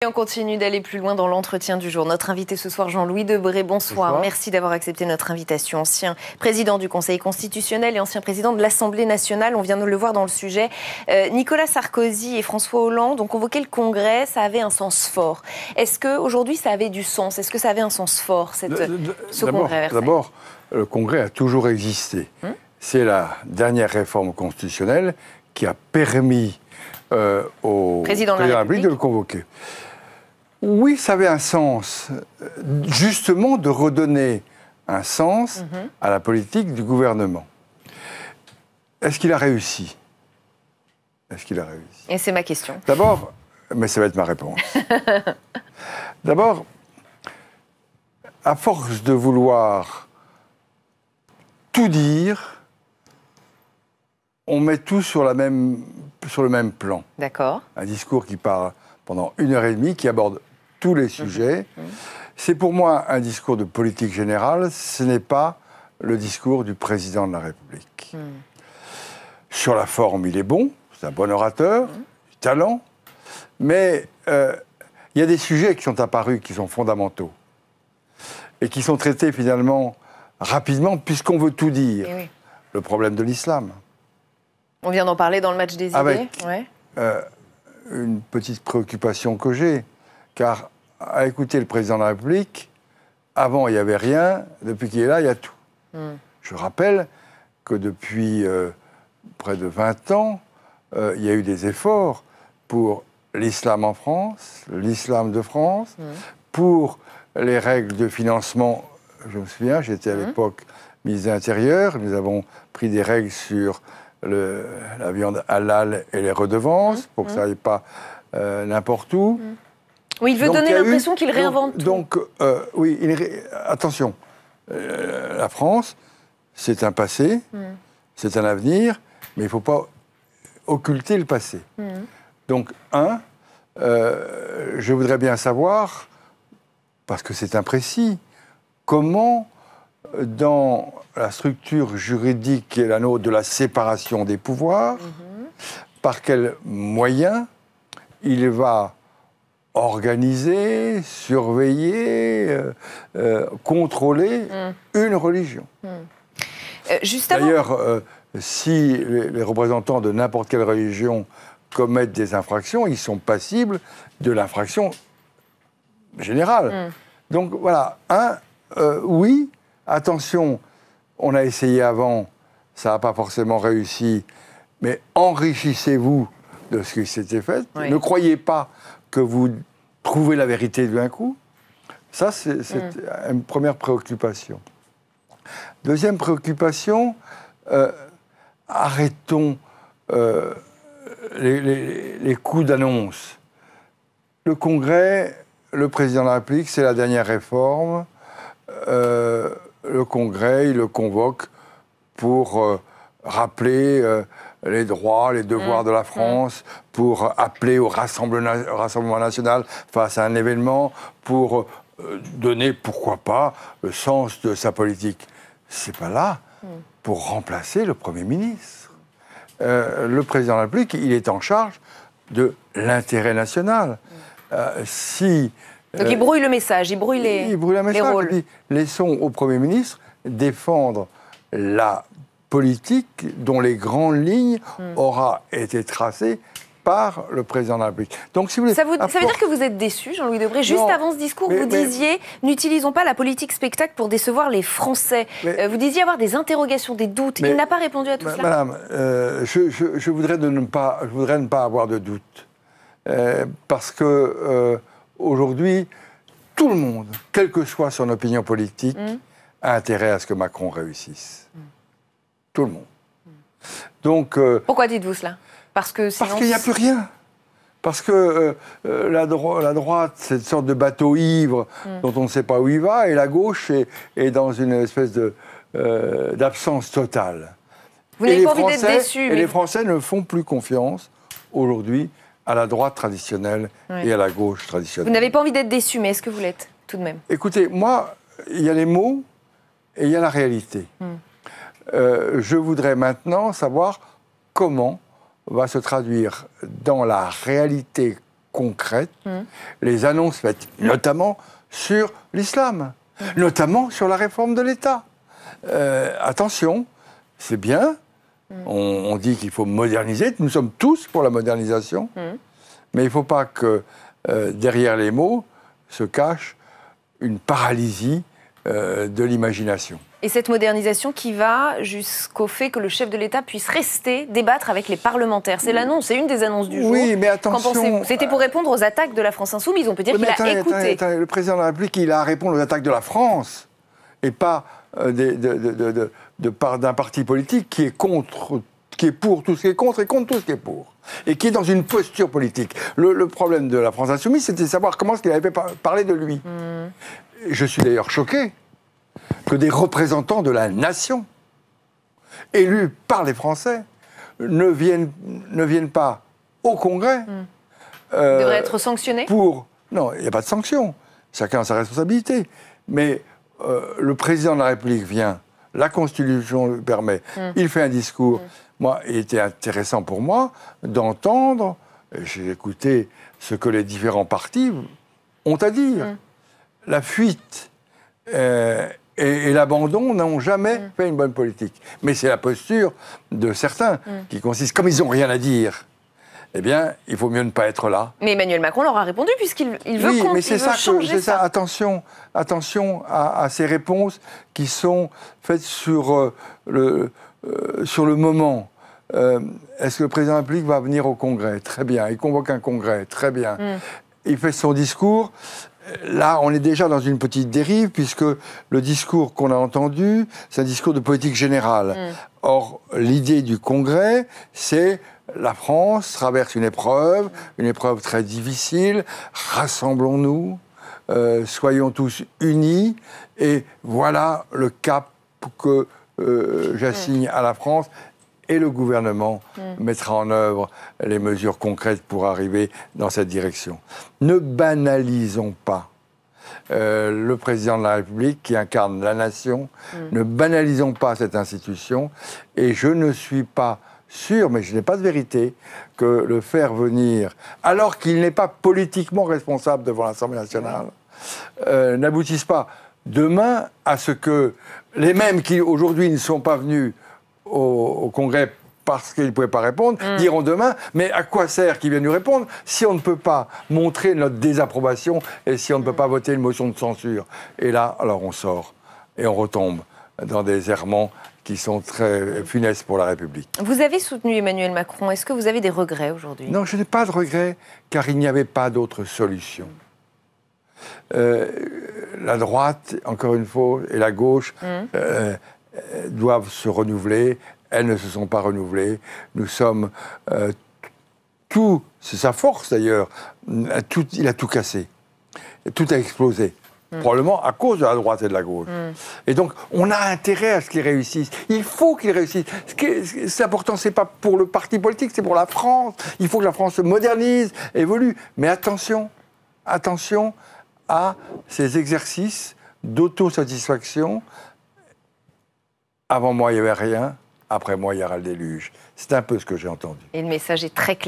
Et on continue d'aller plus loin dans l'entretien du jour. Notre invité ce soir, Jean-Louis Debré, bonsoir. Bonsoir. Merci d'avoir accepté notre invitation. Ancien président du Conseil constitutionnel et ancien président de l'Assemblée nationale. On vient de le voir dans le sujet. Nicolas Sarkozy et François Hollande ont convoqué le Congrès. Ça avait un sens fort. Est-ce qu'aujourd'hui, ça avait du sens? Est-ce que ça avait un sens fort, ce Congrès? D'abord, le Congrès a toujours existé. C'est la dernière réforme constitutionnelle qui a permis au président de la République de le convoquer. Oui, ça avait un sens, justement de redonner un sens à la politique du gouvernement. Est-ce qu'il a réussi? Et c'est ma question. D'abord, mais ça va être ma réponse. D'abord, à force de vouloir tout dire, on met tout sur le même plan. D'accord. Un discours qui parle pendant 1h30, qui aborde tous les sujets. C'est pour moi un discours de politique générale, ce n'est pas le discours du président de la République. Sur la forme, il est bon, c'est un bon orateur, du talent, mais il y a des sujets qui sont apparus, qui sont fondamentaux, et qui sont traités finalement rapidement, puisqu'on veut tout dire. Oui. Le problème de l'islam. On vient d'en parler dans le match des idées. Avec une petite préoccupation que j'ai, car à écouter le président de la République, avant il n'y avait rien, depuis qu'il est là, il y a tout. Je rappelle que depuis près de 20 ans, il y a eu des efforts pour l'islam en France, l'islam de France, pour les règles de financement. Je me souviens, j'étais à l'époque ministre de l'Intérieur, nous avons pris des règles sur la viande halal et les redevances, pour que ça n'aille pas n'importe où. Oui, il veut donner l'impression qu'il réinvente tout. Donc, oui, attention, la France, c'est un passé, c'est un avenir, mais il ne faut pas occulter le passé. Donc, je voudrais bien savoir, parce que c'est imprécis, comment, dans la structure juridique qui est la nôtre de la séparation des pouvoirs, par quels moyens il va organiser, surveiller, contrôler une religion. D'ailleurs, si les représentants de n'importe quelle religion commettent des infractions, ils sont passibles de l'infraction générale. Donc voilà, oui, attention, on a essayé avant, ça n'a pas forcément réussi, mais enrichissez-vous de ce qui s'était fait. Oui. Ne croyez pas que vous trouvez la vérité d'un coup. Ça, c'est une première préoccupation. Deuxième préoccupation, arrêtons les coups d'annonce. Le Congrès, le président de la République, c'est la dernière réforme. Le Congrès, il le convoque pour rappeler les droits, les devoirs de la France, pour appeler au Rassemblement national face à un événement, pour donner, pourquoi pas, le sens de sa politique. C'est pas là pour remplacer le Premier ministre. Le président de la République, il est en charge de l'intérêt national. Donc il brouille le message, il brouille les rôles. Il dit, laissons au Premier ministre défendre la politique dont les grandes lignes aura été tracées par le président de la République. Donc, si vous voulez, ça veut dire que vous êtes déçu, Jean-Louis Debré. Juste avant ce discours, vous disiez « N'utilisons pas la politique spectacle pour décevoir les Français ». Vous disiez avoir des interrogations, des doutes. Il n'a pas répondu à tout cela. Madame, je voudrais ne pas avoir de doute. Parce que aujourd'hui, tout le monde, quelle que soit son opinion politique, a intérêt à ce que Macron réussisse. Tout le monde. Donc, pourquoi dites-vous cela? Parce qu'il n'y a plus rien. Parce que la droite, c'est une sorte de bateau ivre dont on ne sait pas où il va, et la gauche est dans une espèce d'absence totale. Vous n'avez pas envie d'être déçu. Et les Français ne font plus confiance aujourd'hui à la droite traditionnelle et à la gauche traditionnelle. Vous n'avez pas envie d'être déçu, mais est-ce que vous l'êtes tout de même? Écoutez, moi, il y a les mots et il y a la réalité. Je voudrais maintenant savoir comment va se traduire dans la réalité concrètes, les annonces faites notamment sur l'islam, notamment sur la réforme de l'État. Attention, c'est bien, on dit qu'il faut moderniser, nous sommes tous pour la modernisation, mais il ne faut pas que derrière les mots se cache une paralysie de l'imagination. Et cette modernisation qui va jusqu'au fait que le chef de l'État puisse rester débattre avec les parlementaires. C'est l'annonce, c'est une des annonces du jour. Oui, mais attention... Qu'en pensez-vous ? C'était pour répondre aux attaques de la France Insoumise. On peut dire qu'il a écouté. Attendez, le président de la République, il a à répondre aux attaques de la France, et pas d'un parti politique qui est contre, qui est pour tout ce qui est contre et contre tout ce qui est pour. Et qui est dans une posture politique. Le problème de la France Insoumise, c'était de savoir comment est-ce qu'il avait parlé de lui. Je suis d'ailleurs choqué que des représentants de la nation, élus par les Français, ne viennent pas au Congrès. Ils devraient être sanctionnés ? Non, il n'y a pas de sanction. Chacun a sa responsabilité. Mais le président de la République vient, la Constitution le permet, il fait un discours. Moi, il était intéressant pour moi d'entendre, j'ai écouté ce que les différents partis ont à dire. La fuite et l'abandon n'ont jamais fait une bonne politique. Mais c'est la posture de certains qui consiste, comme ils n'ont rien à dire, eh bien, il vaut mieux ne pas être là. Mais Emmanuel Macron leur a répondu puisqu'il veut, changer ça. Attention à ces réponses qui sont faites sur le moment. Est-ce que le président de la République va venir au Congrès ? Très bien. Il convoque un Congrès. Très bien. Il fait son discours. Là, on est déjà dans une petite dérive, puisque le discours qu'on a entendu, c'est un discours de politique générale. Or, l'idée du Congrès, c'est la France traverse une épreuve très difficile, rassemblons-nous, soyons tous unis, et voilà le cap que j'assigne à la France. Et le gouvernement mettra en œuvre les mesures concrètes pour arriver dans cette direction. Ne banalisons pas le président de la République qui incarne la nation. Ne banalisons pas cette institution. Et je ne suis pas sûr, mais je n'ai pas de vérité, que le faire venir, alors qu'il n'est pas politiquement responsable devant l'Assemblée nationale, n'aboutisse pas demain à ce que les mêmes qui aujourd'hui ne sont pas venus au Congrès parce qu'ils ne pouvaient pas répondre, diront demain, mais à quoi sert qu'ils viennent nous répondre si on ne peut pas montrer notre désapprobation et si on ne peut pas voter une motion de censure. Et là, alors on sort et on retombe dans des errements qui sont très funestes pour la République. Vous avez soutenu Emmanuel Macron. Est-ce que vous avez des regrets aujourd'hui ? Non, je n'ai pas de regrets, car il n'y avait pas d'autre solution. La droite, encore une fois, et la gauche doivent se renouveler. Elles ne se sont pas renouvelées. Nous sommes tout, c'est sa force d'ailleurs. Il a tout cassé, tout a explosé. Probablement à cause de la droite et de la gauche. Et donc, on a intérêt à ce qu'ils réussissent. Il faut qu'ils réussissent. Ce qui est important, c'est pas pour le parti politique, c'est pour la France. Il faut que la France se modernise, évolue. Mais attention à ces exercices d'autosatisfaction. Avant moi, il n'y avait rien. Après moi, il y aura le déluge. C'est un peu ce que j'ai entendu. Et le message est très clair.